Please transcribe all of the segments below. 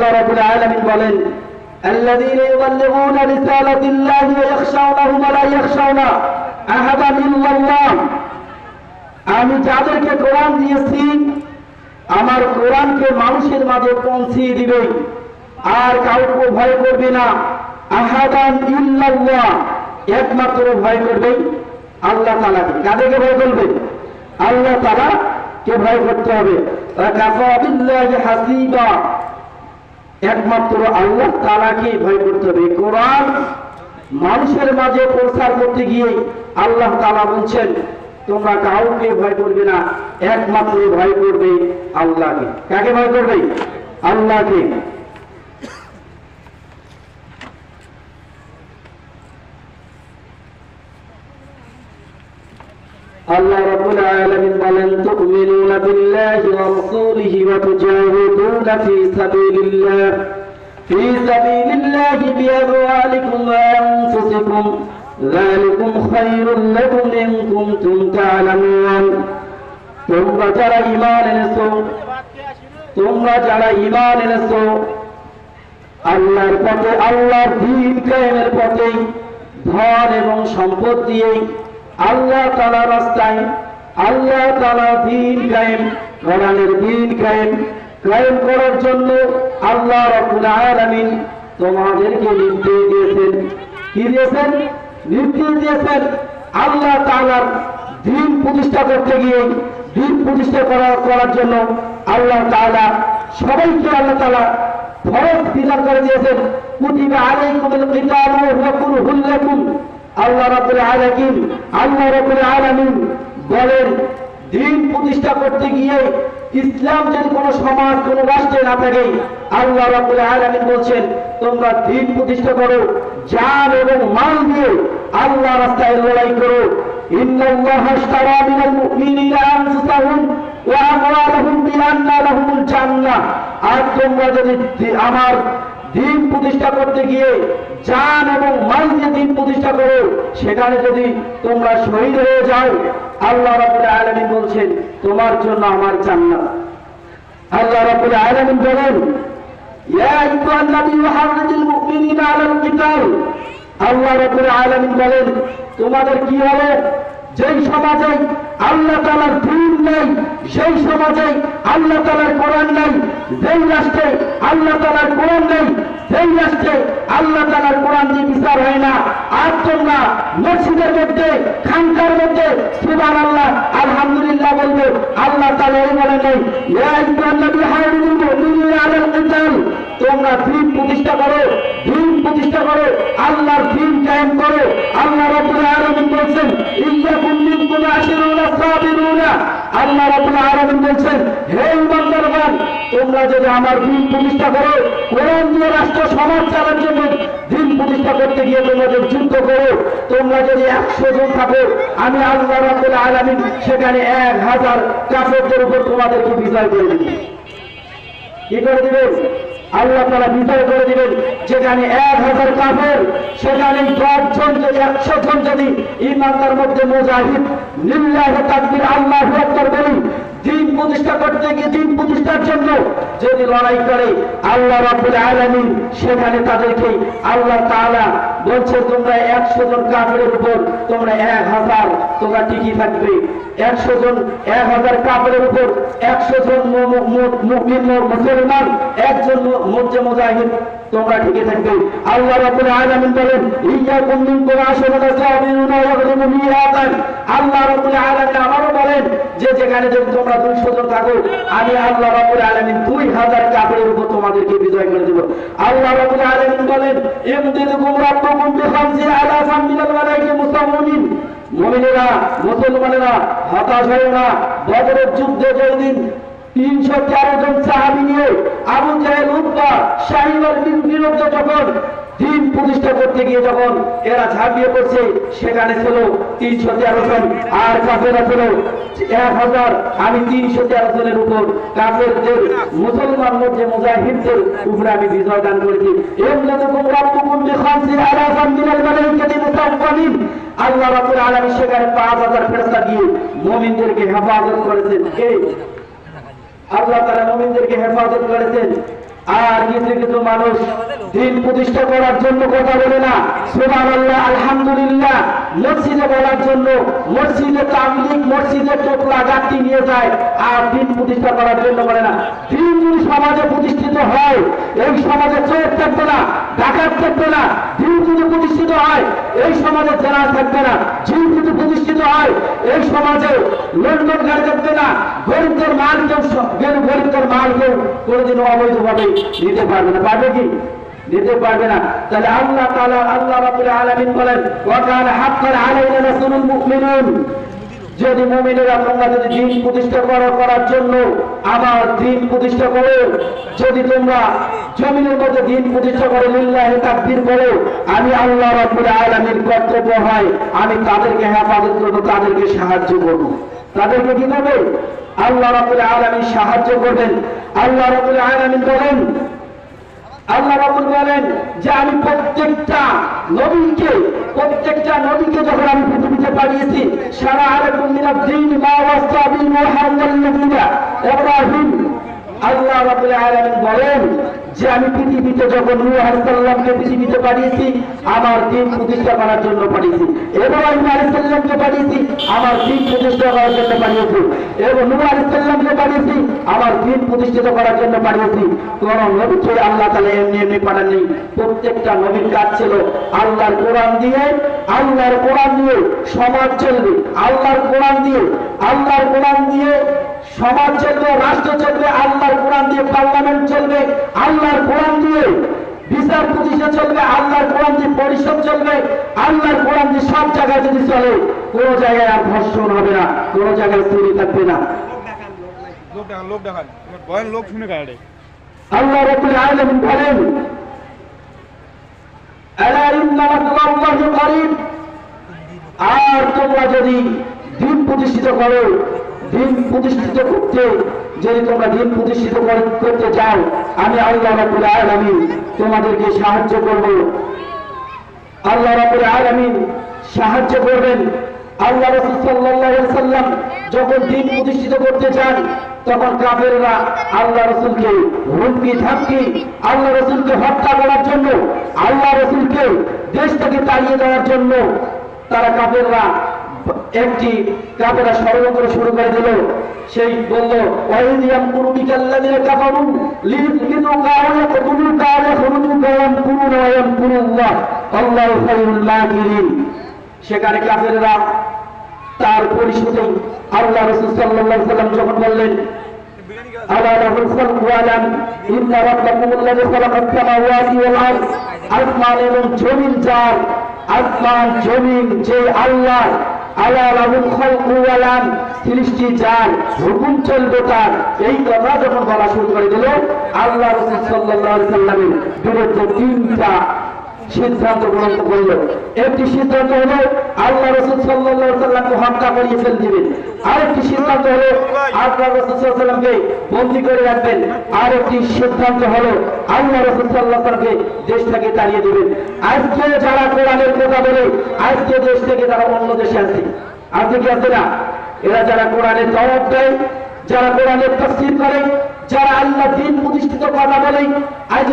আল্লাহ রাব্বুল আলামিন বলেন আল্লাযীনা ইউবাল্লিগুনা রিসালাতিল্লাহি ওয়া ইয়াখশাউনাহু ওয়া লা ইয়াখশাউনা আহাদান ইল্লাল্লাহ। আমি যাদেরকে কোরআন দিয়েছি আমার কোরআনকে মানুষের মাঝে পৌঁছে দিবে আর কাউকে ভয় করবে না। আহাদান ইল্লাল্লাহ, একমাত্র ভয় করবে আল্লাহ তাআলাকে। কাদেরকে ভয় করবে? আল্লাহ তাআলাকে ভয় করতে হবে। কাফা বিল্লাহি হাসিবা, একমাত্র আল্লাহ তাআলাকে ভয় করতে হবে। কোরআন মানুষের মাঝে প্রচার করতে গিয়ে আল্লাহ তাআলা বলছেন তোমরা কাউকে ভয় করবে না, একমাত্র ভয় করবে আল্লাহকে। কাকে ভয় করবে? আল্লাহকে। আল্লাহ রাব্বুল আলামিন বলেন তুমিনুনা বিল্লাহি ওয়া রাসূলিহি ওয়া তুজাহিদুনা ফি সাবিলিল্লাহি বিআমওয়ালিকুম ওয়া আনফুসিকুম যালিকুম খায়রুল লাকুম ইন কুনতুম তা'লামুন। তোমরা যারা ঈমান এনেছো আল্লাহর পথে, আল্লাহর দ্বীন কায়েমের পথে ধন এবং সম্পদ দিয়ে আল্লাহ তাআলার রাস্তায়, আল্লাহ তাআলার দ্বীন কায়েম, কোরআনের দ্বীন কায়েম করার জন্য আল্লাহ রাব্বুল আলামিন তোমাদেরকে নির্দেশ দিয়েছেন। কি দিয়েছেন? নির্দেশ দিয়েছেন। আল্লাহ তাআলার দ্বীন প্রতিষ্ঠা করতে গিয়ে, দ্বীন প্রতিষ্ঠা করার জন্য আল্লাহ তাআলা সবাইকে আল্লাহ তাআলা ফরজ বিধান করে দিয়েছেন। কুতিবা আলাইকুমুল কিতালু ওয়া কুরহুল লাকুম। আল্লাহ রাব্বুল আলামিন বলেন দ্বীন প্রতিষ্ঠা করতে গিয়ে ইসলাম যদি কোন সমাজ, কোন রাষ্ট্রে না থাকে, আল্লাহ রাব্বুল আলামিন বলছেন তোমরা দ্বীন প্রতিষ্ঠা করো, জান এবং মাল দিয়ে আল্লাহ রাস্তায় লড়াই করো। ইন্নাল্লাহা আশতারা মিনাল মুমিনিনা আনফুসাহুম ওয়া আমওয়ালাহুম বিআন্না লাহুমুল জান্নাহ। আর তোমরা যদি আমার দ্বীন প্রতিষ্ঠা করতে গিয়ে জান এবং মাল দিয়ে দ্বীন প্রতিষ্ঠা করো, সেখানে যদি তোমরা শহীদ হয়ে যাও, আল্লাহ রাব্বুল আলামিন বলছেন তোমার জন্য আমার জান্নাত। আল্লাহ রাব্বুল আলামিন বলেন ইয়া আইয়ুহান নাবিয়্যু হাররিজিল মুমিনিনা আলাল কিতাল। আল্লাহ রাব্বুল আলামিন বলেন তোমাদের কি হবে? যেই সমাজে আল্লাহ তাআলার দ্বীন নেই, সেই সমাজে আল্লাহ তাআলার কোরআন নেই, যেই রাষ্ট্রে আল্লাহ তাআলার কোরআন নেই, সেই রাষ্ট্রে আল্লাহ তাআলার কোরআন দিয়ে বিচার হয় না। আর তোমরা মসজিদের মধ্যে, খানকার মধ্যে সুবহানাল্লাহ আলহামদুলিল্লাহ বলবে, আল্লাহ তাআলা এই বলেন নাই ইয়া আইয়ুহান নাবিয়্যু হাররিজিল মুমিনিনা আলাল কিতাল। তোমরা দ্বীন প্রতিষ্ঠা করো, দ্বীন প্রতিষ্ঠা করো, আল্লাহর দ্বীন কায়েম করো। আল্লাহ রাব্বুল আলামিন বলেন ইল্লাকুম মিনকুম আশিরুনা সাবিরুনা। আল্লাহ রাব্বুল আলামিন বলেন হে ঈমানদারগণ তোমরা যদি আমার দ্বীন প্রতিষ্ঠা করো, কোরআন দিয়ে রাষ্ট্র সমাজ চালানোর জন্য দ্বীন প্রতিষ্ঠা করতে গিয়ে তোমাদের যুদ্ধ করো, তোমরা যদি 100 জন থাকো, আমি আল্লাহ রাব্বুল আলামিন সেখানে 1000 কাফেরদের উপর তোমাদেরকে বিজয় করে দেব। কি করে দিবেন? আল্লাহ তাআলা বিজয় করে দিবেন। যেখানে 1000 কাফের, সেখানে 10 জন যদি 100 জন যদি ঈমানদার মধ্যে মুজাহিদ লিল্লাহি তাকবীর আল্লাহু আকবার বলি, দ্বীন প্রতিষ্ঠা করতে গিয়ে, দ্বীন প্রতিষ্ঠার জন্য যদি লড়াই করে, আল্লাহ রাব্বুল আলামিন সেখানে তাদেরকে আল্লাহ তাআলা বলছে তোমরা 100 জন কাফেরের উপর তোমরা 1000 তোমরা টিকে থাকবে। 100 জন 1000 কাফেরের উপর 100 জন মুমিন মুসলমান, একজন মুজাহিদ তোমরা টিকে থাকবে। আল্লাহ রাব্বুল আলামিন বলেন ইয়্যাকুম মিনকুম আশরাতা সাবিরুনা ইয়াগলিবু মিআতান। আল্লাহ রাব্বুল আলামিন আবারো বলেন যে যেখানে যদি তোমরা 200 জন থাকো, আমি আল্লাহ রাব্বুল আলামিন 2000 কাফেরের উপর তোমাদেরকে বিজয় করে দেব। আল্লাহ রাব্বুল আলামিন বলেন ইমদিদুকুম রাব্বুকুম বিখামসি আলাফাম মিনাল মালাইকাতি মুসাওমিন। মুমিনেরা, মুসলমানেরা হতাশ হয় না। বদরের যুদ্ধে যেদিন 313 জন সাহাবী নিয়ে আবু জাহেল, উতবা, শাইবার বিরুদ্ধে যখন দ্বীন প্রতিষ্ঠা করতে গিয়ে যখন এরা ঝাঁপিয়ে পড়ছে, সেখানে ছিল 313 জন আর কাফেররা ছিল 1000। আমি 313 জনের উপর কাফেরদের, মুসলমান মধ্যে মুজাহিদদের উপরে আমি বিজয় দান করেছি। ইমদাদুকুম রাব্বুকুম বিখামসি আলাফাম মিনাল মালাইকাতি মুসাওমিন। আল্লাহ রাব্বুল আলামিন সেখানে 5000 ফেরেশতা দিয়ে মুমিনদেরকে হেফাজত করেছেন। আল্লাহ তাআলা মুমিনদেরকে হেফাজত করেছেন। আর কিছু কিছু মানুষ দিন প্রতিষ্ঠা করার জন্য কথা বলে না, সুবহানাল্লাহ আলহামদুলিল্লাহ মসজিদে বলার জন্য মসজিদে তাবলীগ মসজিদে টোপলা গাঁথি নিয়ে যায়, আর দিন প্রতিষ্ঠা করার জন্য বলে না। দিন যদি সমাজে প্রতিষ্ঠিত হয়, এই সমাজে চোর থাকবে না, ডাকাত থাকবে না। দিন যদি প্রতিষ্ঠিত হয়, এই সমাজে জেনা থাকবে না। দিন যদি প্রতিষ্ঠিত হয়, এই সমাজে লন্ডন গাড়ি থাকবে না। গরিবদের মাল কেউ কোনোদিনও অবৈধভাবে নিতে পারবে না। পারবে কি? নিতে পারবে না। তাহলে আল্লাহ রাব্বুল আলামিন বলেন, ওয়া কানা হাক্কান আলাইনা নাসরুল মুমিনিন, যদি মুমিনেরা তোমরা যদি দিন প্রতিষ্ঠা করার জন্য আমার দিন প্রতিষ্ঠা করো, যদি তোমরা জমিনের মধ্যে দিন প্রতিষ্ঠা করে লিল্লাহি তাকবীর করো, আমি আল্লাহ রাব্বুল আলামিন কর্তব্য হয় আমি তাদেরকে হেফাজত করব, তাদেরকে সাহায্য করব। তাদেরকে কি করবে? আল্লাহ রাব্বুল আলামিন সাহায্য করবেন। আল্লাহ রাব্বুল আলামিন বলেন, আল্লাহ রাব্বুল বলেন যে আমি প্রত্যেকটা নবীকে যখন আমি পৃথিবীতে পাঠিয়েছি, সারা আলাইকুম মিনাদ দ্বীন মা ওয়াসা বিহি মুহাম্মাদুন নবিয়্যা ইব্রাহিম, আল্লাহ রাব্বুল আলামিন বলেন যে আমি পৃথিবীতে যখন নূহ আলাইহিস সালামকে পৃথিবীতে পাঠিয়েছি আমার দিন প্রতিষ্ঠা করার জন্য পাঠিয়েছি, ইব্রাহিম আলাইহিস সালামকে পাঠিয়েছি আমার দিন প্রতিষ্ঠা করার জন্য পাঠিয়েছি, এবং নূহ আলাইহিস সালামকে পাঠিয়েছি আমার দিন প্রতিষ্ঠিত করার জন্য পাঠিয়েছি। কোন নবীকে আল্লাহ তাআলা এমনি এমনি পাঠাননি। প্রত্যেকটা নবীর কাজ ছিল আল্লাহর কোরআন দিয়ে সমাজ চলবে, আল্লাহর কোরআন দিয়ে সমাজ চলবে, রাষ্ট্র চলবে, আল্লাহর কোরআন দিয়ে পার্লামেন্ট চলবে, আল্লাহর কোরআন দিয়ে বিচার প্রতিষ্ঠা চলবে, আল্লাহর কোরআন দিয়ে পরিষদ চলবে, আল্লাহর কোরআন দিয়ে সব জায়গায় যদি চলে, কোন জায়গায় আর ধর্ষণ হবে না, কোন জায়গায় চুরি থাকবে না। আল্লাহ রাব্বুল আলামিন বলেন, আলা ইন্না নাসরাল্লাহি করিব, আর তোমরা যদি দিন প্রতিষ্ঠিত করো, দিন প্রতিষ্ঠিত করতে যদি তোমরা দিন প্রতিষ্ঠিত করতে চাও, আমি আল্লাহ রাব্বুল আলামিন তোমাদেরকে সাহায্য করব। আল্লাহ রাব্বুল আলামিন সাহায্য করবেন। আল্লাহ রাসূল সাল্লাল্লাহু আলাইহি ওয়াসাল্লাম যখন দিন প্রতিষ্ঠিত করতে চান, তখন কাফেররা আল্লাহ রাসূলকে হুমকি ধামকি, আল্লাহ রাসূলকে হত্যা করার জন্য, আল্লাহ রাসূলকে দেশ থেকে তাড়িয়ে দেওয়ার জন্য তারা কাফেররা ষড়যন্ত্র শুরু করে দিল। সেই বলল, ওয়াইদিয়াম কুরুবিকাল্লাযিনা কাফারু লিইউযলিকা ওয়া ইয়াকতুলুকা ওয়া ইয়াখরুজুকা ওয়া ইয়ামকুরুনা ওয়া ইয়ামকুরুল্লাহ আল্লাহু খায়রুল মাকিরিন। সেখানে কাফেররা তার পরিশোধে আল্লাহ রাসূল সাল্লাল্লাহু আলাইহি ওয়াসাল্লাম যখন বললেন, আলা লাহুল খালকু ওয়াল আমর ইন্না রাব্বাকুমুল্লাযী খালাকাস সামাওয়াতি ওয়াল আরদ, আসমান এবং জমিন যার, আসমান জমিন যে আল্লাহ, আলা লাহুল খালকু ওয়াল আমর সৃষ্টি যার, হুকুম চলবে তার। এই কথা যখন বলা শুরু করে দিল, আল্লাহ রাসূল সাল্লাল্লাহু আলাইহি ওয়াসাল্লামের বিরুদ্ধে তিনটা সিদ্ধান্ত গ্রহণ করল। একটি সিদ্ধান্ত হলো আল্লাহ রাসূল সাল্লাল্লাহু আলাইহি ওয়াসাল্লামকে হত্যা করিয়ে ফেলে দিবেন, আরেকটি সিদ্ধান্ত হলো আল্লাহ রাসূল সাল্লাল্লাহু আলাইহি ওয়াসাল্লামকে বন্দী করে রাখবেন, আরেকটি সিদ্ধান্ত হলো আল্লাহ রাসূল সাল্লাল্লাহু আলাইহি ওয়াসাল্লামকে দেশ থেকে তাড়িয়ে দিবেন। আজকে যারা কোরআনের কথা বলে, আজকে দেশ থেকে তারা অন্য দেশে আছে, আজকে কি আছে না? এরা যারা কোরআনের জবাব দেয়, যারা কোরআনের তাফসীর করে, যারা আল্লাহ দিন প্রতিষ্ঠিত কথা বলে, আজ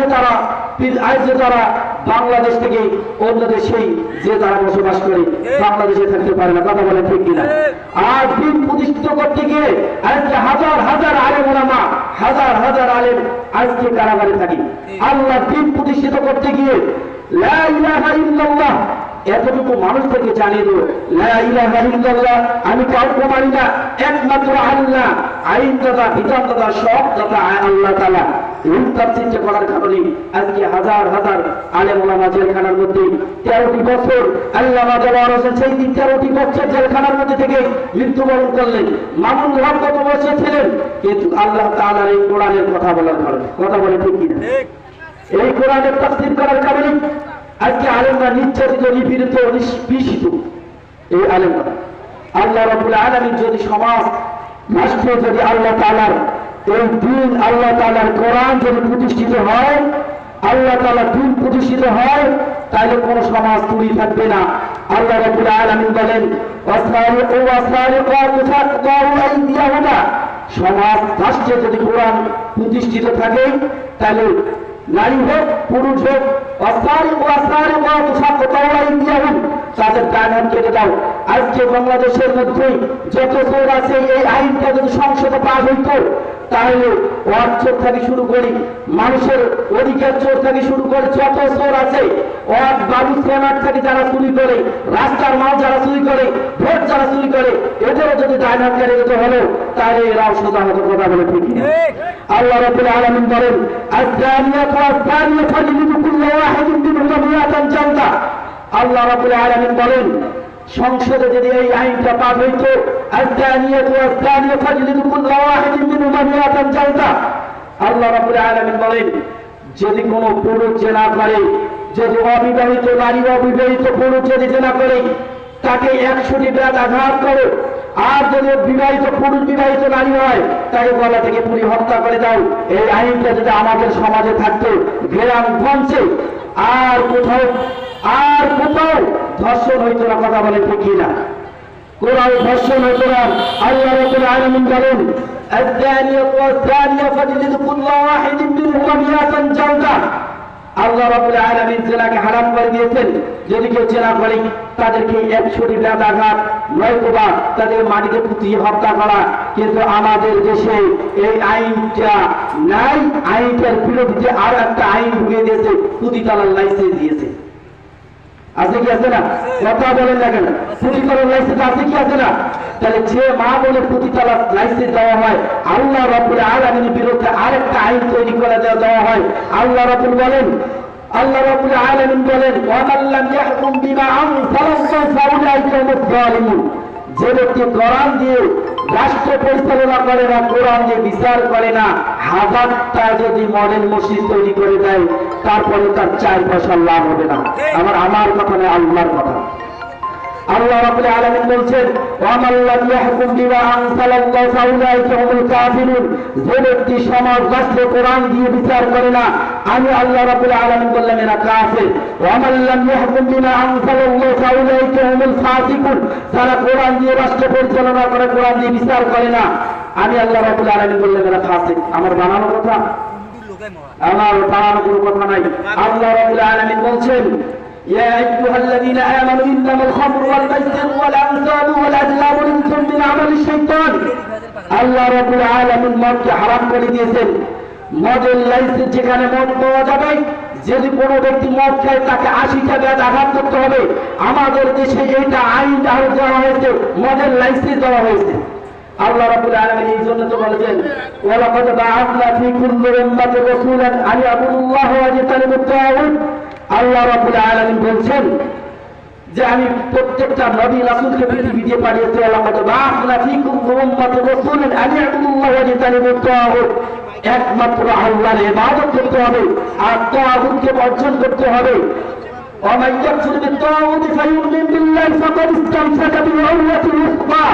তারা বাংলাদেশ থেকে অন্য দেশেই যে তারা বসবাস করে, বাংলাদেশে থাকতে পারে না। কথা বলে ঠিক কিনা? আর দিন প্রতিষ্ঠিত করতে গিয়ে আজকে হাজার হাজার আলেম ওলামা, হাজার হাজার আলেম আজকে কারাগারে থাকে। আল্লাহ দিন প্রতিষ্ঠিত করতে গিয়ে লা ইলাহা ইল্লাল্লাহ এতটুকু মানুষ থেকে জানিয়ে দেব, লা ইলাহা ইল্লাল্লাহ আমি কাউকে মানি না, একমাত্র আল্লাহ, আইনদাতা বিধানদাতা সব দাতা আল্লাহ তাআলা। এই তাফসীরটা করার কারণে আজকে হাজার হাজার আলেম ওলামা জেলখানার মধ্যে 13টি বছর, আল্লামা জাওয়ার হোসেন সেই 13টি বছর জেলখানার মধ্যে থেকে মৃত্যুবরণ করলেন। মামুন হক কত বছর ছিলেন, কিন্তু আল্লাহ তাআলার এই কোরআনের কথা বলার কারণে। কথা বলে ঠিক কিনা? এই কোরআনের তাফসীর করার কারণে আজকে আলেমরা নির্যাতিত, নিপীড়িত, নিষ্পেষিত। এই আলেমরা আল্লাহ রাব্বুল আলামিন যদি সমাজ রাষ্ট্র যদি আল্লাহ তাআলার এই দিন, আল্লাহ তাআলার কোরআন যদি প্রতিষ্ঠিত হয়, আল্লাহ তাআলার দিন প্রতিষ্ঠিত হয়, তাহলে কোন সমাজ চুরি থাকবে না। আল্লাহ রাব্বুল আলামিন বলেন, ওয়াসারিকু ওয়াসারিকাতু ফাকতাউ আইদিয়াহুমা, সমাজ রাষ্ট্রে যদি কোরআন প্রতিষ্ঠিত থাকে, তাহলে নারী হোক পুরুষ হোক তাদের ডান হাত কেটে দাও। আজকে বাংলাদেশের মধ্যে যত চোর আছে, এই আইনটা যদি সংসদে পাস হইতো, তাহলে ওয়ার্ড চোর থেকে শুরু করি, মানুষের অধিকার চোর থেকে শুরু করে যত চোর আছে, ওয়ার্ড বালু সিমেন্ট থেকে যারা চুরি করে, রাস্তার মাল যারা চুরি করে, ভোট যারা চুরি করে, এদেরও যদি ডান হাত কেটে দিতে হলো, তাহলে এরাও সোজা হতো। কথা বলে ঠিক না? আল্লাহ রাব্বুল আলামিন বলেন, আয-যানিয়াতু ওয়াজ-যানিয়ু ফাজলিদু কুল্লা ওয়াহিদিন মিনহুমা মিআতান জালদা। আল্লাহ রাব্বুল আলামিন বলেন, সংসদে যদি এই আইনটা পাস হইতো, আয-যানিয়াতু ওয়াজ-যানিয়ু ফাজলিদু কুল্লা ওয়াহিদিন মিনহুমা মিআতান জালদা। আল্লাহ রাব্বুল আলামিন বলেন, যদি কোনো পুরুষ জেনা করে, যদি অবিবাহিত নারী অবিবাহিত পুরুষ যদি জেনা করে, তাকে 100টি বেত আঘাত করো। আর যদি বিবাহিত পুরুষ বিবাহিত নারী হয়, তাকে গলা থেকে পুড়ি হত্যা করে দাও। এই আইনটা যদি আমাদের সমাজে থাকতো, গ্রাম গঞ্জে আর কোথাও ধর্ষণ হইতো না। কথা বলে ঠিক না? কোথাও ধর্ষণ হইতো না। আল্লাহ রাব্বুল আলামিন বলেন, আয-যানিয়াতু ওয়াজ-যানিয়ু ফাজলিদু কুল্লা ওয়াহিদিন মিনহুমা মিআতান জালদা। আল্লাহ রাব্বুল আলামিন জেনাকে হারাম করে দিয়েছেন। যদি কেউ জেনা করে, তাদেরকে 100টি বেত আঘাত, নয়তোবা তাদের মাটিতে পুঁতিয়ে হত্যা করা। কিন্তু আমাদের দেশে এই আইনটা নাই। আইনটার বিরোধীতে আর একটা আইন ঢুকিয়ে দিয়েছে, পুঁতি তালার লাইসেন্স দিয়েছে। আছে কি আছে না? কথা বলেন না কেন? পুঁতি তালার লাইসেন্স আছে কি আছে না? তাহলে যে মা বলে পুঁতি তালার লাইসেন্স দেওয়া হয়, আল্লাহ রাব্বুল আলামিনের বিরুদ্ধে আরেকটা আইন তৈরি করে দেওয়া হয়। আল্লাহ রাব্বুল আলামিন বলেন, ওয়া মান লাম ইয়াহকুম বিমা আনজালাল্লাহু ফাউলাইকা হুমুজ জালিমুন। যে ব্যক্তি কোরআন দিয়ে রাষ্ট্র পরিচালনা করে না, কোরআন দিয়ে বিচার করে না, হাজারটা যদি মডেল মসজিদ তৈরি করে দেয়, তারপরে তার 4 পয়সা লাভ হবে না। আমার কথা নয়, আল্লাহর কথা। আল্লাহ রাব্বুল আলামিন বলছেন, ওয়া মান লাম ইয়াহকুম বিমা আনজালাল্লাহু ফাউলাইকা হুমুল কাফিরুন। যে ব্যক্তি সমাজ রাষ্ট্র কোরআন দিয়ে বিচার করে না, আমি আল্লাহ রাব্বুল আলামিন বললাম এরা কাফের। ওয়া মান লাম ইয়াহকুম বিমা আনজালাল্লাহু ফাউলাইকা হুমুল ফাসিকুন। যারা কোরআন দিয়ে রাষ্ট্র পরিচালনা করে, কোরআন দিয়ে বিচার করে না, আমি আল্লাহ রাব্বুল আলামিন বললাম এরা ফাসিক। আমার বানানো কথা? আমার বানানো কোনো কথা নাই। আল্লাহ রাব্বুল আলামিন বলছেন, يا أيها الذين آمنوا إنما الخمر والميسر والأنصاب والأزلام رجس من عمل الشيطان। আল্লাহ রাব্বুল আলামিন মদকে হারাম করে দিয়েছেন। মদের লাইসেন্স যেখানে মদ পাওয়া যাবে, যদি কোনো ব্যক্তি মদ খায়, তাকে 80টা বেত আঘাত করতে হবে। আমাদের দেশে এইটা আইন দেওয়া হয়েছে, মদের লাইসেন্স দেওয়া হয়েছে। আল্লাহ রাব্বুল আলামিন এই জন্য তো বলেছেন, ওয়া লাকাদ বা'আথনা ফী কুল্লি উম্মাতিন রাসূলান আন ইয়াবুদুল্লাহা ওয়া ইয়াজতানিবুত তাগুত। আল্লাহ রাব্বুল আলামিন বলছেন যে আমি প্রত্যেকটা নবী রাসূলকে পৃথিবীতে পাঠিয়েছি। লাকাদ বা'আথনা ফী কুল্লি উম্মাতিন রাসূলান আন ইয়াবুদুল্লাহা ওয়া ইয়াজতানিবুত তাগুত। একমাত্র আল্লাহর ইবাদত করতে হবে আর তাগুতকে বর্জন করতে হবে। ওয়া মান ইয়াকফুর বিত-তাগুতি ফায়ুমিন বিল্লাহি ফাকাদ ইসতামসাকা বিল-উরওয়াতিল উসকা।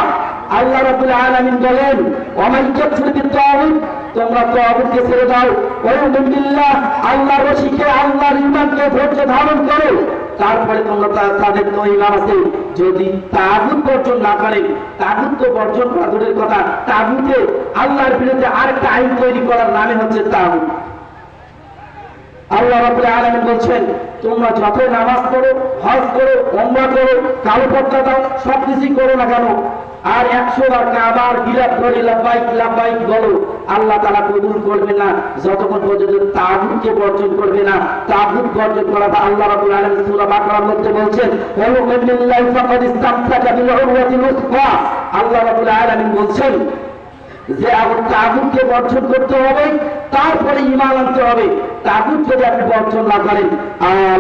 আল্লাহ রাব্বুল আলামিন বলেন, ওয়া মান ইয়াকফুর বিত-তাগুত, তোমরা তাগুতকে ছেড়ে দাও, ওয়া ইউমিন বিল্লাহ, আল্লাহর রশিকে, আল্লাহর ঈমানকে ধৈর্য ধারণ করো, তারপরে তোমরা তাদের তো ঈমান আছে। যদি তাগুত বর্জন না করে, তাগুত তো বর্জন করা দূরের কথা, তাগুতে আল্লাহর বিরুদ্ধে আরেকটা আইন তৈরি করার নামে হচ্ছে তাগুত। আল্লাহ রাব্বুল আলামিন বলছেন, তোমরা যতই নামাজ পড়ো, হজ করো, উমরা করো, কালো পর্দা দাও, সবকিছু করো না কেন, আর 100 বার কাবার গিলাপ করে লাব্বাইক লাব্বাইক বলো, আল্লাহ তাআলা কবুল করবে না যতক্ষণ পর্যন্ত তাগুতকে বর্জন করবে না। তাগুত বর্জন করা আল্লাহ রাব্বুল আলামিন সূরা বাকারার মধ্যে বলছেন, ওয়া মিনাল্লাহি ফাকাদ ইসতামসাকা বিল উরওয়াতিল উসকা। আল্লাহ রাব্বুল আলামিন বলছেন যে তাগুতকে বর্জন করতে হবে, তারপরে ঈমান আনতে হবে। তাগুত যদি আপনি বর্জন না করেন,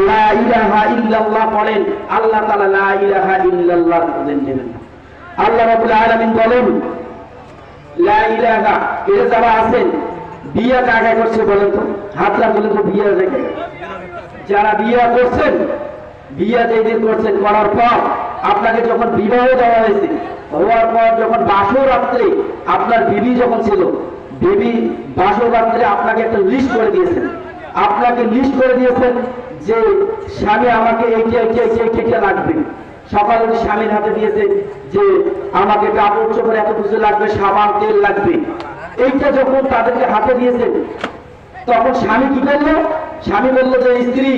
লা ইলাহা ইল্লাল্লাহ বলেন, আল্লাহ তাআলা লা ইলাহা ইল্লাল্লাহ বলেন নেবেন না। আল্লাহ রাব্বুল আলামিন বলেন, লা ইলাহা, এর যারা আছেন বিয়ে কাকে করছে বলেন তো, হাতটা বলে তো বিয়ে দেখে যারা বিয়ে করছেন, বিয়ে যেদিন করছেন, করার পর আপনাকে যখন বিবাহ দেওয়া হয়েছে, হওয়ার পর যখন বাসর রাত্রে আপনার বিবি যখন ছিল, বিবি বাসর রাত্রে আপনাকে একটা লিস্ট করে দিয়েছেন। আপনাকে লিস্ট করে দিয়েছেন যে স্বামী আমাকে এইটা লাগবে। সকালে স্বামীর হাতে দিয়েছে যে আমাকে কাপড় চোপড় এত কিছু লাগবে, সাবান তেল লাগবে। এইটা যখন তাদেরকে হাতে দিয়েছেন, তখন স্বামী কি করলো? স্বামী বললো যে স্ত্রী,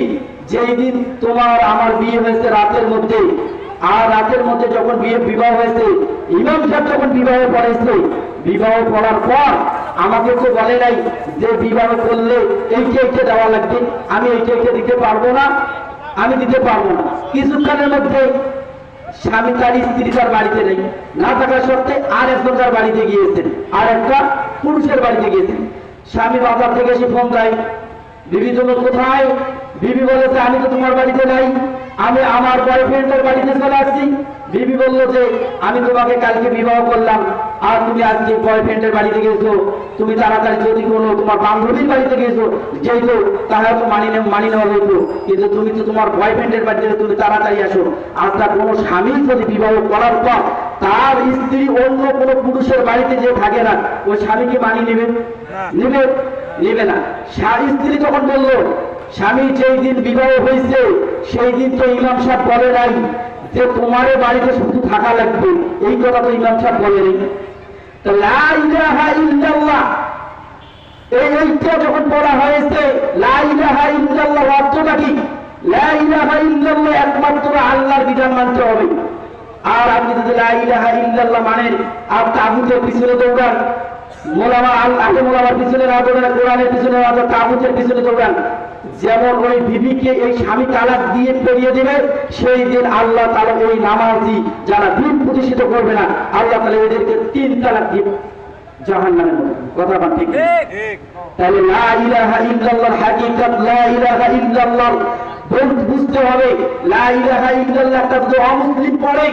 যেই দিন তোমার আমার বিয়ে হয়েছে রাতের মধ্যে, আর রাতের মধ্যে যখন বিবাহ হয়েছে, ইমাম সাহেব যখন বিবাহ পড়েছে, বিবাহ পড়ার পর আমাকে তো বলে নাই যে বিবাহ করলে এইটা দেওয়া লাগবে, আমি এইটা দিতে পারবো না, আমি দিতে পারবো না। কিছুক্ষণের মধ্যে স্বামী তার স্ত্রী তার বাড়িতে নেই, না থাকা সত্ত্বে আর একজনকার বাড়িতে গিয়েছেন, আর একটা পুরুষের বাড়িতে গিয়েছেন। স্বামী বাজার থেকে এসে ফোন দেয়, বিবি তুমি কোথায়? বিবি বলেছে আমি তো তোমার বাড়িতে নাই, আমি আমার বয়ফ্রেন্ডের বাড়িতে চলে আসছি। বিবি বললো যে আমি তোমাকে কালকে বিবাহ করলাম, আর তুমি আজকে বয়ফ্রেন্ডের বাড়িতে গেছো, তুমি তাড়াতাড়ি যদি কোনো তোমার বান্ধবীর বাড়িতে গেছো যেহেতু, তাহলে তো মানি নেওয়া যেত, কিন্তু তুমি তো তোমার বয়ফ্রেন্ডের বাড়িতে, তুমি তাড়াতাড়ি আসো। আজটা কোনো স্বামী যদি বিবাহ করার পর তার স্ত্রী অন্য কোনো পুরুষের বাড়িতে যে থাকে না, ওই স্বামীকে মানি নেবে? নেবে না। স্ত্রী তখন বললো, স্বামী যেই দিন বিবাহ হয়েছে সেই দিন তো ইমাম সাহেব বলে নাই যে তোমার বাড়িতে শুধু থাকা লাগবে, এই কথা তো ইমাম সাহেব বলে নেই। তো লা ইলাহা ইল্লাল্লাহ এইটা যখন বলা হয়েছে, লা ইলাহা ইল্লাল্লাহ অর্থটা কি? লা ইলাহা ইল্লাল্লাহ একমাত্র আল্লাহর বিধান মানতে হবে। আর আপনি যদি লা ইলাহা ইল্লাল্লাহ মানেন, আর তাগুতের পিছনে দৌড়ান, মোলামার পিছনে না দৌড়ান, কোরআনের পিছনে না দৌড়ান, তাগুতের পিছনে দৌড়ান, যেমন ওই বিবিকে এই স্বামী তালাক দিয়ে পেরিয়ে দেবে, সেই দিন আল্লাহ তাআলা ওই নামাজি যারা দিন প্রতিষ্ঠিত করবে না, আল্লাহ তাআলা এদেরকে 3 তালাক দিবে জাহান্নামের মধ্যে। কথা বল ঠিক? তাহলে লা ইলাহা ইল্লাল্লাহর হাকিকত, লা ইলাহা ইল্লাল্লাহ বুঝতে হবে। লা ইলাহা ইল্লাল্লাহ একটা যদি অমুসলিম পড়ে,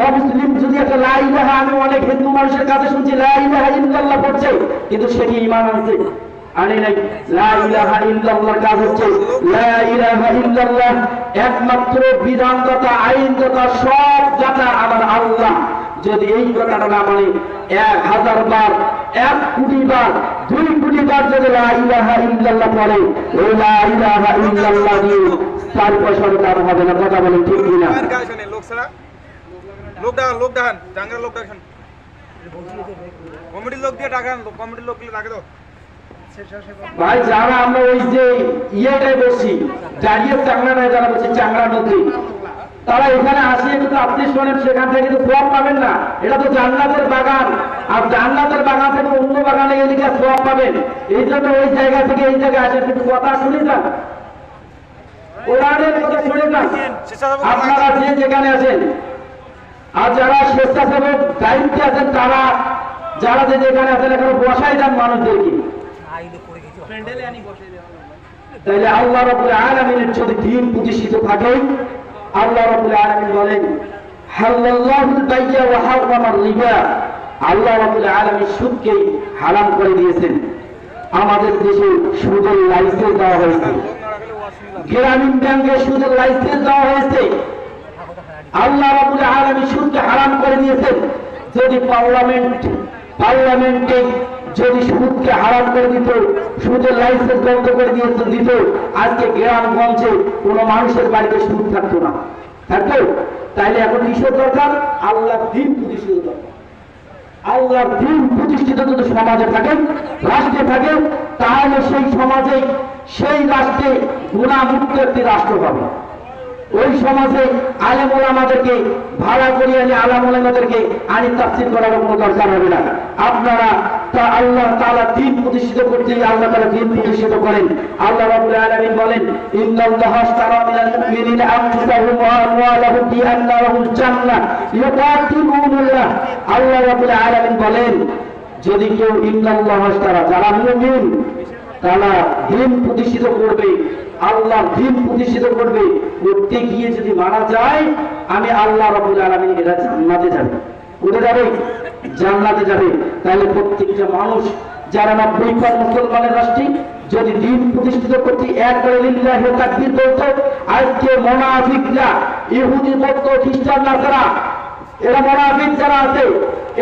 অমুসলিম যদি একটা লা ইলাহা, আমি অনেক হিন্দু মানুষের কাছে শুনছি লা ইলাহা ইল্লাল্লাহ পড়ছে, কিন্তু সে কি ঈমান আনছে? আনে নাই। লা ইলাহা ইল্লাল্লাহর কাজ হচ্ছে লা ইলাহা ইল্লাল্লাহ একমাত্র বিধানদাতা, আইনদাতা, সব দাতা আমার আল্লাহ। যদি এই কথাটা না মানে 1000 বার, 1 কোটি বার, 2 কোটি বার যদি লা ইলাহা ইল্লাল্লাহ পড়ে, ওই লা ইলাহা ইল্লাল্লাহ দিয়ে 4 পয়সার দাম হবে না। কথা বলেন ঠিক কিনা? লোক দেখান টাঙ্গার লোক দেখান, কমিটির লোক দিয়ে টাকা, কমিটির লোক দিয়ে টাকা দাও ভাই। যারা আমরা ওই যে ইয়েটাই বসি, দাঁড়িয়ে চাংড়া নয়, যারা বসে চাংড়ার মধ্যে, তারা এখানে আসে কিন্তু আপনি শোনেন, সেখান থেকে কিন্তু সওয়াব পাবেন না। এটা তো জান্নাতের বাগান, আর জান্নাতের বাগান থেকে অন্য বাগানে গেলে কি সওয়াব পাবেন? এই জন্য ওই জায়গা থেকে এই জায়গায় আসেন, কিন্তু কথা শুনে যান, কোরআনের কথা শুনে যান আপনারা যে যেখানে আছেন। আর যারা স্বেচ্ছাসেবক দায়িত্বে আছেন, তারা যারা যে যেখানে আছেন এখানে বসাই দেন মানুষদেরকে। তাইলে আল্লাহ রাব্বুল আলামিনের যদি দ্বীন প্রতিষ্ঠিত থাকে, আল্লাহ রাব্বুল আলামিন বলেন হালাল্লাহুল বাইয়া ওয়া হারামার রিবা, আল্লাহ রাব্বুল আলামিন সুদকে হারাম করে দিয়েছেন। আমাদের দেশে সুদের লাইসেন্স দেওয়া হয়েছে, গ্রামীণ ব্যাংকে সুদের লাইসেন্স দেওয়া হয়েছে। আল্লাহ রাব্বুল আলামিন সুদকে হারাম করে দিয়েছেন। যদি পার্লামেন্টে যদি সুদকে হারাম করে দিত, সুদের লাইসেন্স বন্ধ করে দিত, আজকে গ্রামগঞ্জে কোনো মানুষের বাড়িতে সুদ থাকতো না, থাকতো? তাইলে এখন কিসের দরকার? আল্লাহর দ্বীন প্রতিষ্ঠিত দরকার। আল্লাহর দ্বীন প্রতিষ্ঠিত যদি সমাজে থাকে, রাষ্ট্রে থাকে, তাহলে সেই সমাজে, সেই রাষ্ট্রে গুনাহমুক্ত একটি রাষ্ট্র হবে। ওই সমাজে আলেম ওলামাদেরকে ভাড়া করিয়ে আনি, আলেম ওলামাদেরকে আনি তাফসীর করার কোনো দরকার হবে না। আপনারা তা আল্লাহ তাআলা দ্বীন প্রতিষ্ঠিত করতে আল্লাহ তাআলা দ্বীন প্রতিষ্ঠিত করেন। আল্লাহ রাব্বুল আলামিন বলেন ইন্নাল্লাহা আশতারা মিনাল মুমিনিনা আনফুসাহুম ওয়া আমওয়ালাহুম বিআন্না লাহুল জান্নাহ ইউকাতিলুনাল্লাহ। আল্লাহ রাব্বুল আলামিন বলেন, যদি কেউ ইন্নাল্লাহা আশতারা, যারা মুমিন তারা দ্বীন প্রতিষ্ঠিত করবে, আল্লাহর দ্বীন প্রতিষ্ঠিত করবে, করতে গিয়ে যদি মারা যায়, আমি আল্লাহ রাব্বুল আলামিন এরা জান্নাতে যাবে। কোথায় যাবে? জান্নাতে যাবে। তাহলে প্রত্যেকটা মানুষ যারা 90% মুসলমানের রাষ্ট্রে যদি দ্বীন প্রতিষ্ঠিত করতে একবারে লিল্লাহি ওয়া তাকবীর বলতো, আজকে মুনাফিকরা, ইহুদি বৌদ্ধ খ্রিস্টান নাসারা, এরা মুনাফিক যারা আছে,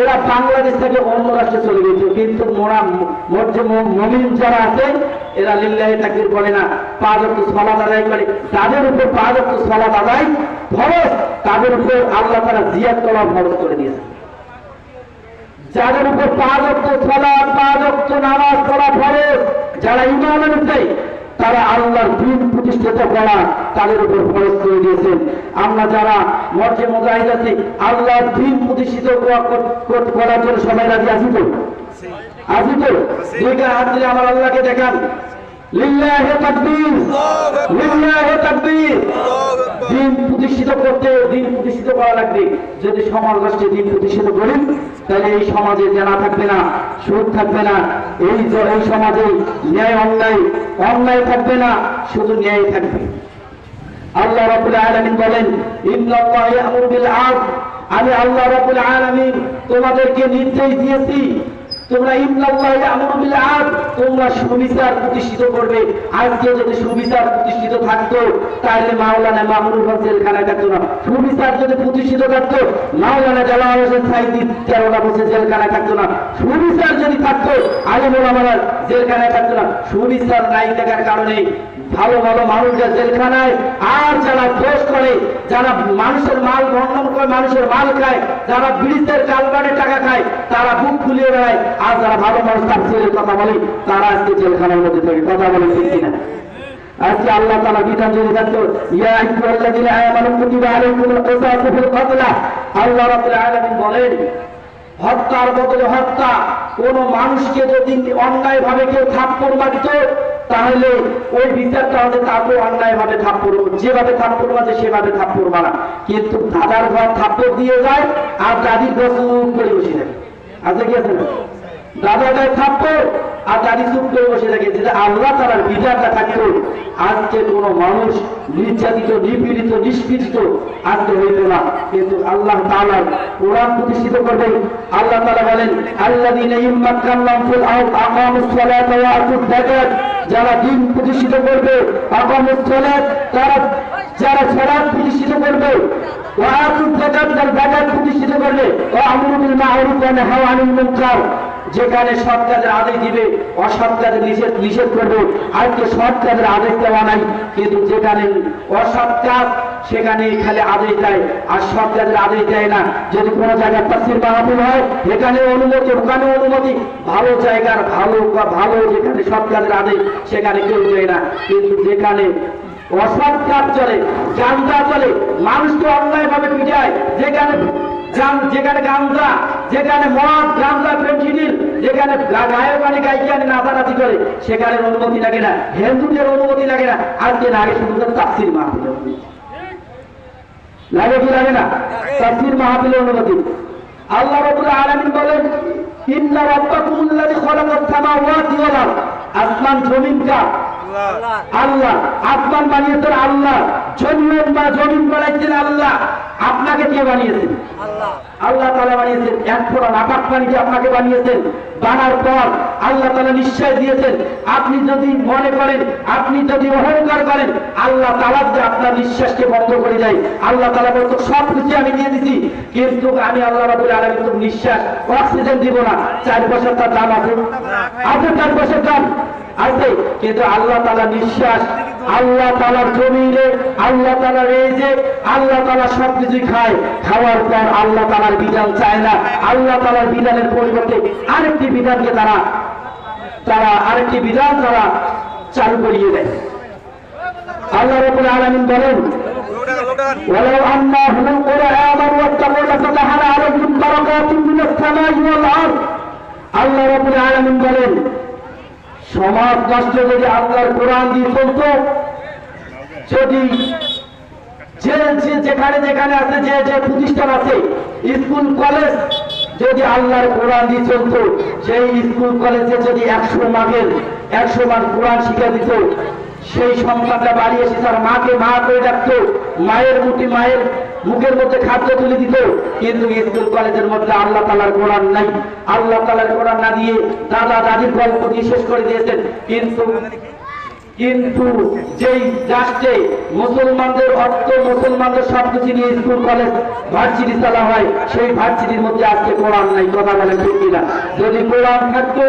এরা বাংলাদেশ থেকে অন্য রাষ্ট্রে চলে গেছে। কিন্তু মুমিন যারা আছে, এরা লিল্লাহি তাকবীর বলে না, 5 ওয়াক্ত সালাত আদায় করে। তাদের উপর 5 ওয়াক্ত সালাত আদায় ফরজ, তাদের উপর আল্লাহ তাআলা জিয়াদ করা ফরজ করে দিয়েছে। যাদের উপর 5 ওয়াক্ত সালাত 5 ওয়াক্ত নামাজ পড়া ফরজ, যারা ঈমান এনেছে তারা আল্লাহর দ্বীন প্রতিষ্ঠিত করা তাদের উপর ফরজ করে দিয়েছেন। আমরা যারা মর্জে মুজাহিদ আছি আল্লাহর দ্বীন প্রতিষ্ঠিত করার জন্য সবাই রাজি আছি তো? আছি তো? দুইটা হাত দিয়ে আমার আল্লাহকে দেখান। লিল্লাহি তাকবীর, লিল্লাহি তাকবীর। দিন প্রতিষ্ঠিত করতে, দিন প্রতিষ্ঠিত করা লাগবে। যদি সমাজ রাষ্ট্রে দিন প্রতিষ্ঠিত করি তাহলে এই সমাজে জানা থাকবে না, সুদ থাকবে না, এই সমাজে ন্যায় অন্যায় থাকবে না, শুধু ন্যায় থাকবে। আল্লাহ রাব্বুল আলামিন বলেন, ইন্নাল্লাহা ইয়া'মুরু বিল আদল, আমি আল্লাহ রাব্বুল আলামিন তোমাদেরকে নির্দেশ দিয়েছি তোমরা ইন্নাল্লাহা ইয়া'মুরু বিল আদল, তোমরা সুবিচার প্রতিষ্ঠিত করবে। আজকে যদি সুবিচার প্রতিষ্ঠিত থাকতো তাহলে মাওলানা মামুনুল হক জেলখানায় থাকতো না। সুবিচার যদি প্রতিষ্ঠিত থাকতো মাওলানা জালাল হোসেন সাইদি 13টা বছর জেলখানায় থাকতো না। সুবিচার যদি থাকতো আলিম ওলামারা জেলখানায় থাকতো না। সুবিচার নাই থাকার কারণে ভালো ভালো মানুষরা জেলখানায়, আর যারা দোষ করে, যারা মানুষের মাল বন্ধন করে মানুষের মাল খায়, যারা ব্রিজের কালবারে টাকা খায় তারা বুক ফুলিয়ে বেড়ায়, আর যারা ভালো মানুষ তাফসীরের কথা বলে তারা আজকে জেলখানার মধ্যে থাকে। কথা বলে ঠিক কিনা? আজকে আল্লাহ তাআলা বিধান যদি থাকতো, ইয়া আইয়ুহাল্লাযীনা আমানু কুতিবা আলাইকুমুল কিসাসু ফিল কতলা, আল্লাহ রাব্বুল আলামিন বলেন হত্যার বদলে হত্যা। কোন মানুষকে যদি অন্যায় ভাবে কেউ থাপ্পড় মারত তাহলে ওই বিচারটা হচ্ছে তাকে অন্যায় ভাবে থাপ্পড়, যেভাবে থাপ্পড় মারছে সেভাবে থাপ্পড় মারা। কিন্তু দাদার ঘর থাপ্পড় দিয়ে যায় আর দাদির ঘর চুপ করে বসে থাকে। আচ্ছা কি আছে না? দাদা গায়ে থাপ্পড় আর দাদি চুপ করে বসে থাকে। যেটা আল্লাহ তাআলার বিচারটা থাকতো আজকে কোন মানুষ নির্যাতিত, নিপীড়িত, নিষ্পীড়িত আজকে হইত না। কিন্তু আল্লাহ তাআলা কোরআন প্রতিষ্ঠিত করবে। আল্লাহ তাআলা বলেন, আল্লাযীনা ইম্মাক্কানাহুম ফিল আরদ আকামুস সালাতা ওয়া আতুজ যাকাত, যারা দ্বীন প্রতিষ্ঠিত করবে, আকামুস সালাত, তারা যারা সালাত প্রতিষ্ঠিত করবে, ওয়া আতুজ যাকাত, যারা যাকাত প্রতিষ্ঠিত করবে, ওয়া আমরু বিল মা'রুফ ওয়া নাহা আনিল মুনকার, যেখানে সৎ কাজের আদেশ দিবে, অসৎ কাজের নিষেধ করবে। আজকে সৎ কাজের আদেশ দেওয়া নাই, কিন্তু যেখানে অসৎ কাজ সেখানে খালি আদেশ দেয় আর সৎ কাজের আদেশ দেয় না। যদি কোনো জায়গায় তাফসীর মাহফিল হয় এখানে অনুমতি, ওখানে অনুমতি, ভালো জায়গার ভালো যেখানে সৎ কাজের আদেশ সেখানে কেউ দেয় না। কিন্তু যেখানে অসৎ কাজ চলে, গাঁজা চলে, মানুষকে অন্যায় ভাবে পিটায়, যেখানে গাঁজা, যেখানে মদ, গাঁজা, ফেন্সিডিল, যেখানে গায়ক আনে গায়িকা আনে নাচানাচি করে সেখানে অনুমতি লাগে না, হিন্দুদের অনুমতি লাগে না। আজকে লাগে শুধু তাফসীর মাহফিল লাগে, কি লাগে না? তাফসীর মাহফিলের অনুমতি। আল্লাহ রাব্বুল আলামিন বলেন, ইন্না রাব্বাকুমুল্লাযী খালাকাস সামাওয়াতি ওয়াল আরদ, আসমান জমিন কা আল্লাহ, আসমান বানিয়েছেন আল্লাহ, জমিন বানাইছেন আল্লাহ। আপনাকে কে বানিয়েছেন? আল্লাহ তাআলা বানিয়েছেন। এক ফোঁটা নাপাক পানিকে আপনাকে বানিয়েছেন। বানার পর আল্লাহ তাআলা নিশ্চয় দিয়েছেন, আপনি যদি মনে করেন, আপনি যদি অহংকার করেন, আল্লাহ তাআলা যে আপনার নিঃশ্বাসকে বন্ধ করে দেয়। আল্লাহ তাআলা বলতো সব কিছু আমি দিয়ে দিছি, কিন্তু আমি আল্লাহ রাব্বুল আলামিন তো নিঃশ্বাস, অক্সিজেন দিব না। 4 পয়সার তার দাম আছে? 4 পয়সার দাম আছে। কিন্তু আল্লাহ তাআলা নিঃশ্বাস, আল্লাহ তাআলার জমিনে, আল্লাহ তাআলার এই যে আল্লাহ তাআলা সবকিছু খায়, খাওয়ার পর আল্লাহ তাআলার বিধান চায় না। আল্লাহ তাআলার বিধানের পরিবর্তে আরেকটি বিধানকে তারা আরেকটি বিধান তারা চালু করিয়ে দেয়। আল্লাহ রাব্বুল আলামিন বলেন, ওয়ালাউ আন্নাহুম আমানু ওয়াত্তাকু লাফাতাহনা আলাইহিম বারাকাতিন মিনাস সামাই ওয়াল আরদ। আল্লাহ রাব্বুল আলামিন বলেন, সমাজ রাষ্ট্র যদি আল্লাহর কোরআন দিয়ে চলতো, যদি যেখানে আছে, যে প্রতিষ্ঠান আছে, স্কুল কলেজ যদি আল্লাহর কোরআন দিয়ে চলতো, সেই স্কুল কলেজে যদি 100 মান কোরআন শিক্ষা দিত, সেই সন্তানটা বাড়ি এসে তার মাকে মা করে ডাকতো, মায়ের মুখের মধ্যে খাদ্য তুলে দিত। কিন্তু স্কুল কলেজের মধ্যে আল্লাহ তাআলার কোরআন নাই। আল্লাহ তাআলার কোরআন না দিয়ে দাদা দাদির গল্প দিয়ে শেষ করে দিয়েছেন। কিন্তু যেই রাষ্ট্রে মুসলমানদের অর্থ, মুসলমানদের সবকিছু নিয়ে স্কুল কলেজ ভার্সিটি চালা হয়, সেই ভার্সিটির মধ্যে আজকে কোরআন নাই। কথা বলেন ঠিক কিনা? যদি কোরআন থাকতো,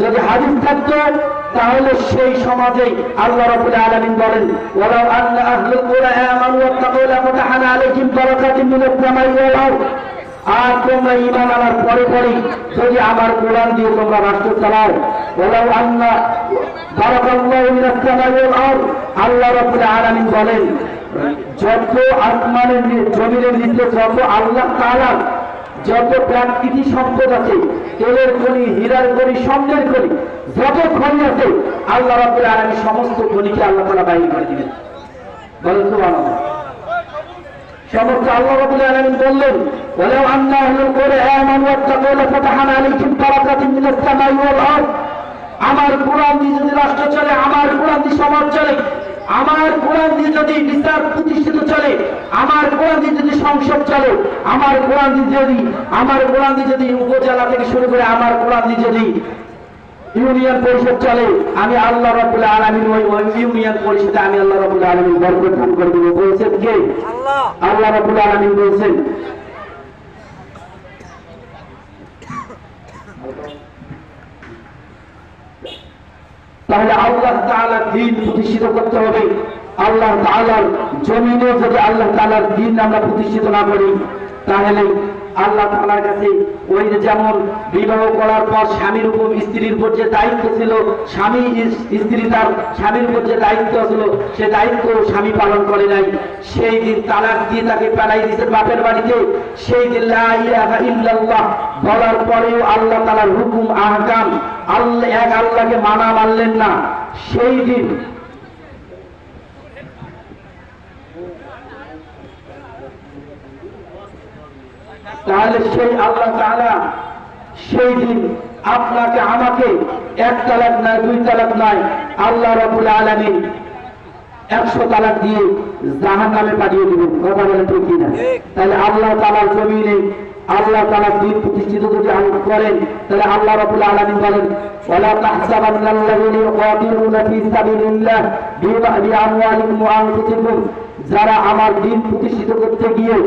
যদি হাদিস থাকতো, তাহলে সেই সমাজেই আল্লাহ রাব্বুল আলামিন বলেন, ওয়ালাউ আন্না আহলুল কুরআ আমানু ওয়াত্তাকু লাফাতাহনা আলাইহিম বারাকাতিন মিনাস সামাই ওয়াল আরদ। আর তোমরা ঈমান আনার পরে পরেই যদি আমার কোরআন দিয়ে তোমরা রাষ্ট্র চালাও, ওয়ালাউ আন্না বারাকাল্লাহু মিনাস সামাই ওয়াল আরদ, আল্লাহ রাব্বুল আলামিন বলেন যত আসমানের জমিনের নিচে যত আল্লাহ তাআলা যত প্রাকৃতিক সম্পদ আছে, তেলের খনি, হীরার খনি, স্বর্ণের খনি, যত খনি আছে আল্লাহ রাব্বুল আলামিন সমস্ত খনিকে আল্লাহ তাআলা বাইর করে দিবেন। বলেন সুবহানাল্লাহ। সমস্ত আল্লাহ রাব্বুল আলামিন বললেন ওয়ালাউ আন্না আহলুল কুরআন আমানু ওয়াত্তাকু লাফাতাহনা আলাইহিম বারাকাতিন মিনাস সামাই ওয়াল আরদ, আমার কোরআন দিয়ে যদি রাষ্ট্র চলে, আমার কোরআন দিয়ে সমাজ চলে, আমার কোরআন দিয়ে যদি বিচার প্রতিষ্ঠিত চলে, আমার কোরআন দিয়ে যদি সংসদ চলে, আমার কোরআন দিয়ে যদি উপজেলা থেকে শুরু করে আমার কোরআন দিয়ে যদি ইউনিয়ন পরিষদ চলে, আমি আল্লাহ রাব্বুল আলামিন ওই ইউনিয়ন পরিষদে আমি আল্লাহ রাব্বুল আলামিন বরকত দান করে দেব। বলছেন কে? আল্লাহ রাব্বুল আলামিন বলছেন। তাহলে আল্লাহ তাআলার দ্বীন প্রতিষ্ঠিত করতে হবে। আল্লাহ তাআলার জমিনে যদি আল্লাহ তাআলার দ্বীন আমরা প্রতিষ্ঠিত না করি, তাহলে আল্লাহ তাআলার কাছে ওই যেমন বিবাহ করার পর স্বামীর উপর স্ত্রীর উপর যে দায়িত্ব ছিল, স্ত্রী তার স্বামীর উপর যে দায়িত্ব ছিল সে দায়িত্ব স্বামী পালন করে নাই, সেই দিন তালাক দিয়ে তাকে পালাই দিয়েছেন বাপের বাড়িতে। সেই দিন লা ইলাহা ইল্লাল্লাহ বলার পরেও আল্লাহ তাআলার হুকুম আহকাম আল্লাহ এক আল্লাহকে মানলেন না, সেই দিন তাহলে সেই আল্লাহ তাআলা সেই দিন আপনাকে আমাকে এক তালাক নয়, দুই তালাক নয়, আল্লাহ রাব্বুল আলামিন 100 তালাক দিয়ে জাহান্নামে পাঠিয়ে দিবেন। কথা বলেন ঠিক কিনা? তাহলে আল্লাহ তাআলার জমিনে আল্লাহ তাআলা দ্বীন প্রতিষ্ঠিত যদি করেন, তাহলে আল্লাহ রাব্বুল আলামিন বলেন ওয়ালা তাহসাবান্নাল্লাযীনা ইউকাতিলুনা ফী সাবিলিল্লাহ বিআমওয়ালিহিম ওয়া আনফুসিহিম, যারা আমার দ্বীন প্রতিষ্ঠিত করতে গিয়ে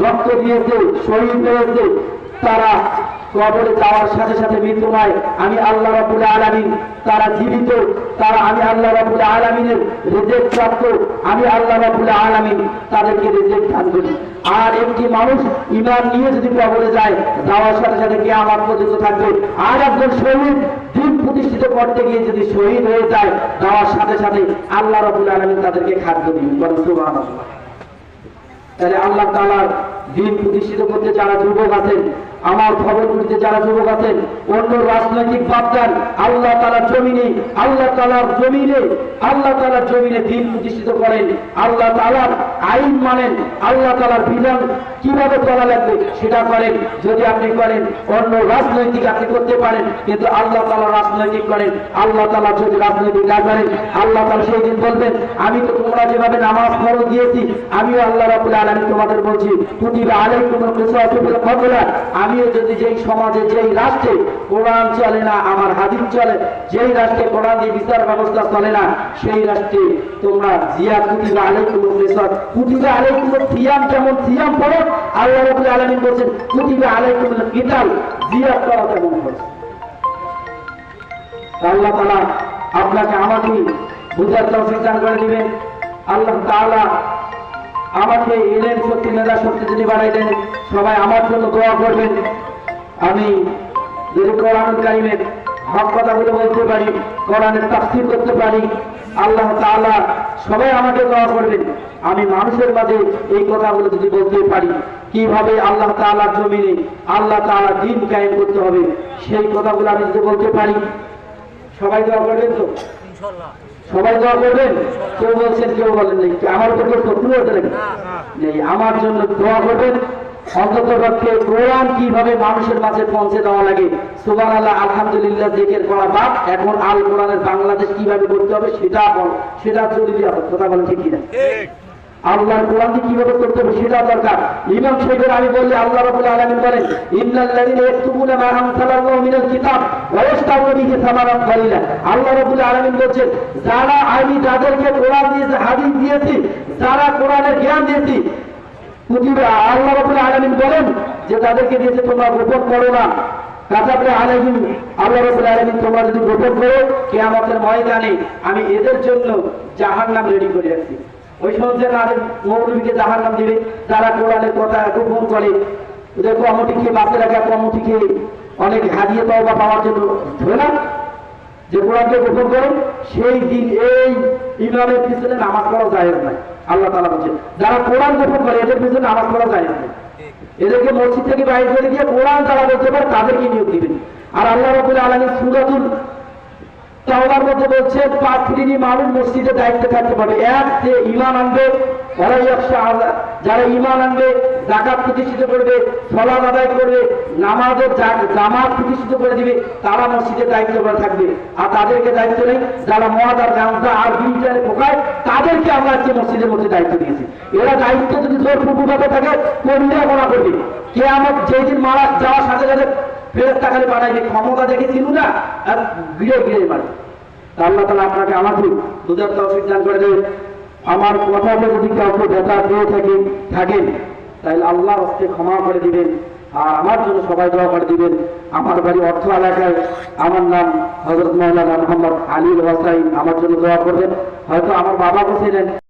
রক্ত দিয়েছে, শহীদ হয়েছে, তারা কবরে যাওয়ার সাথে সাথে মৃত্যু নয়, আমি আল্লাহ রাব্বুল আলামিন তারা জীবিত, তারা আমি আল্লাহ রাব্বুল আলামিনের রিজিক প্রাপ্ত, আমি আল্লাহ রাব্বুল আলামিন তাদেরকে রিজিক দান করি। আর একটি মানুষ ঈমান নিয়ে যদি কবরে যায়, যাওয়ার সাথে সাথে কিয়ামত পর্যন্ত থাকবে। আর একজন শহীদ দ্বীন প্রতিষ্ঠিত করতে গিয়ে যদি শহীদ হয়ে যায়, যাওয়ার সাথে সাথে আল্লাহ রাব্বুল আলামিন তাদেরকে খাদ্য দিবেন। বলেন সুবহানাল্লাহ। তাহলে আল্লাহ তাআলার দ্বীন প্রতিষ্ঠিত করতে যারা যুবক আছেন, আমার খবরগুলিতে যারা যুবক আছেন, অন্য রাজনৈতিক ভাবদান আল্লাহ তাআলার জমিনে দ্বীন প্রতিষ্ঠিত করেন, আল্লাহ তাআলার আইন মানেন, আল্লাহ তাআলার বিধান কিভাবে চলা লাগবে সেটা করেন। যদি আপনি করেন, অন্য রাজনৈতিক আপনি করতে পারেন, কিন্তু আল্লাহ তাআলা রাজনৈতিক করেন। আল্লাহ তাআলা যদি রাজনৈতিক না করেন, আল্লাহ তাআলা সেই দিন বলবেন আমি তো তোমরা যেভাবে নামাজ ফরজ দিয়েছি, আমিও আল্লাহ রাব্বুল আলামিন তোমাদের বলছি কুতিবা আলাইকুমুল কিসাসু ফিল কতলা, আমিও যদি যেই সমাজে যেই রাষ্ট্রে কোরআন চলে না, আমার হাদিস চলে, যেই রাষ্ট্রে কোরআন দিয়ে বিচার ব্যবস্থা চলে না, সেই রাষ্ট্রে তোমরা জিয়া কুতিবা আলাইকুমুল কিসাস, কুতিবা আলাইকুমুল সিয়াম, যেমন সিয়াম পড়ো, আল্লাহ রাব্বুল আলামিন বলেন কুতিবা আলাইকুমুল কিতাল, জিয়া করা তেমন করো। আল্লাহ তাআলা আপনাকে আমাকে বুঝার তৌফিক দান করে দিবেন। আল্লাহ তাআলা আমাকে ইলম শক্তি, মেধা শক্তি যদি বাড়াই দেন, সবাই আমার জন্য দোয়া করবেন। আমি যদি কোরআনুল কারীমের হক কথাগুলো বলতে পারি, কোরআনের তাফসীর করতে পারি, আল্লাহ তাআলা সবাই আমাকে দোয়া করবেন। আমি মানুষের মাঝে এই কথাগুলো যদি বলতে পারি, কিভাবে আল্লাহ তাআলার জমিনে আল্লাহ তাআলা দ্বীন কায়েম করতে হবে, সেই কথাগুলো আমি যদি বলতে পারি, সবাই দোয়া করবেন তো? সবাই দোয়া করবেন? কেউ বলছেন, কেউ বলেন নাই। আমার উপর কেউ শত্রু হতে নাকি? নেই। আমার জন্য দোয়া করবেন, অন্তত পক্ষে কোরআন কিভাবে মানুষের মাঝে পৌঁছে দেওয়া লাগে, সুবহানাল্লাহ, আলহামদুলিল্লাহ জিকির করা বাদ, এখন আল কোরআনের বাংলাদেশ কিভাবে করতে হবে সেটা জরুরি আছে। কথা বলেন ঠিক কিনা? আল্লাহর কোরআন কিভাবে করতে হবে সেটা দরকার। ইমাম সাহেবের আমি বললে আল্লাহ রাব্বুল আলামিন বলেন ইন্নাল্লাযীনা ইয়াকতুবুনা মা আনজালাল্লাহু মিনাল কিতাব ওয়া ইয়াশতারুনা বিহি সামানান কালিলা। আল্লাহ রাব্বুল আলামিন বলেন যারা আমি যাদেরকে কোরআন দিয়েছি, হাদিস দিয়েছি, যারা কোরআনের জ্ঞান দিয়েছি, কুতুবে আল্লাহ রাব্বুল আলামিন বলেন যে তাদেরকে দিয়েছে তোমরা গোপন করো না। কাতাবনা আলাইহিম, আল্লাহ রাব্বুল আলামিন তোমরা যদি গোপন করো, কিয়ামতের ময়দানে আমি এদের জন্য জাহান্নাম রেডি করে রাখছি। ওই সময় আরে মৌলবীকে জাহান্নাম দিবে যারা কোরআনের কথা গোপন করে। ওদের কমিটিকে বাঁচে রাখা কমিটিকে অনেক হারিয়ে তওবা পাওয়ার জন্য ধরে না যে কোরআনকে গোপন করেন সেই দিন এই ইমামের পিছনে নামাজ পড়া জায়েজ নাই। আল্লাহ তাআলা বলেছেন যারা কোরআন গোপন করে এদের পিছনে নামাজ পড়া জায়েজ নাই। এদেরকে মসজিদ থেকে বাইরে করে দিয়ে কোরআন যারা বলতে পারে তাদেরকে নিয়োগ দিবেন। আর আল্লাহ রাব্বুল আলামিন সূরাতুল তাওবার মধ্যে বলছেন 5 শ্রেণীর মানুষ মসজিদে দায়িত্বে থাকতে পারবে। এক, যে ঈমান আনবে, যারা ঈমান আনবে, যাকাত প্রতিষ্ঠিত করবে, সালাত আদায় করবে, নামাজের জামাত প্রতিষ্ঠিত করে দিবে, তারা মসজিদের দায়িত্ব করে থাকবে। আর তাদেরকে দায়িত্ব নেই যারা মদ আর গাঁজা আর বিড়িটারে পোকায়, তাদেরকে আমরা আজকে মসজিদের মধ্যে দায়িত্ব দিয়েছি। এরা দায়িত্ব যদি জোরপূর্বকভাবে থাকে কর্মীরা মনে করবে কিয়ামত যেদিন মারা যাওয়ার সাথে সাথে ফেরেশতা খালি বানাইবে, ক্ষমতা দেখেছিল না আর গিরে গিরে মারে। আল্লাহ তাআলা আপনাকে আমাকে বুঝার তৌফিক দান করে দেবেন। আমার কথাটা যদি কাউকে ব্যথা দিয়ে থাকেন তাহলে আল্লাহর হস্তে ক্ষমা করে দিবেন। আর আমার জন্য সবাই দোয়া করে দিবেন। আমার বাড়ি অর্থ এলাকায়, আমার নাম হযরত মাওলানা মুহাম্মদ আলী হোসাইন, আমার জন্য দোয়া করবেন। হয়তো আমার বাবা বলছিলেন